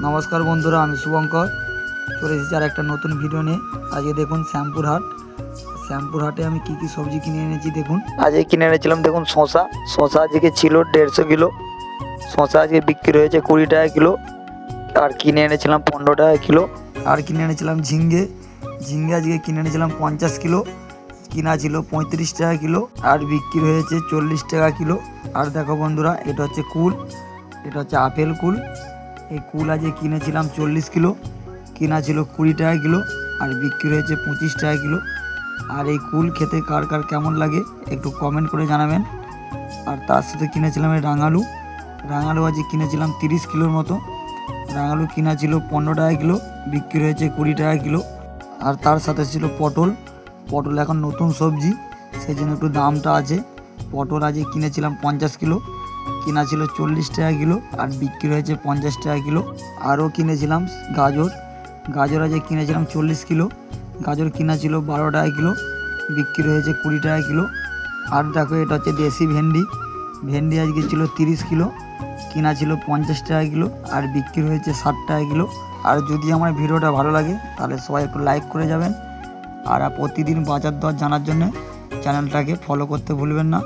নমস্কার বন্ধুরা, আমি শুভঙ্কর চলে এসেছি আর একটা নতুন ভিডিও নিয়ে। আজকে দেখুন শ্যামপুর হাটে আমি কি কি সবজি কিনে এনেছি দেখুন। আজকে কিনে এনেছিলাম দেখুন শশা আজকে ছিল 150 কিলো। শশা আজকে বিক্রি হয়েছে 20 টাকা কিলো। আর কিনে এনেছিলাম 15 টাকা কিলো। আর কিনে এনেছিলাম ঝিঙ্গে আজকে কিনে এনেছিলাম 50 কিলো। কিনা ছিল 35 টাকা কিলো আর বিক্রি হয়েছে 40 টাকা কিলো। আর দেখো বন্ধুরা, এটা হচ্ছে কুল, এটা হচ্ছে আপেল কুল। এই কুল আজকে কিনেছিলাম 40 কিলো, কিনা ছিল 20 টাকা কিলো আর বিক্রি হয়েছে 25 টাকা কিলো। আর এই কুল খেতে কার কার কেমন লাগে একটু কমেন্ট করে জানাবেন। আর তার সাথে কিনেছিলাম এই রাঙালু আজকে কিনেছিলাম 30 কিলোর মতো। রাঙালু কিনা ছিল 15 টাকা কিলো, বিক্রি হয়েছে 20 টাকা কিলো। আর তার সাথে ছিল পটল এখন নতুন সবজি, সেই জন্য একটু দামটা আছে। পটল আজকে কিনেছিলাম 50 কিলো, কিনা ছিল 40 টাকা কিলো আর বিক্রি হয়েছে 50 টাকা কিলো। আরও কিনেছিলাম গাজর আজকে কিনেছিলাম 40 কিলো। গাজর কিনা ছিল 12 টাকা কিলো, বিক্রি হয়েছে 20 টাকা কিলো। আর দেখো, এটা হচ্ছে দেশি ভেন্ডি আজকে ছিল 30 কিলো, কিনা ছিল 50 টাকা কিলো আর বিক্রি হয়েছে 60 টাকা কিলো। আর যদি আমার ভিডিওটা ভালো লাগে তাহলে সবাই একটু লাইক করে যাবেন। আর প্রতিদিন বাজার দর জানার জন্য চ্যানেলটাকে ফলো করতে ভুলবেন না।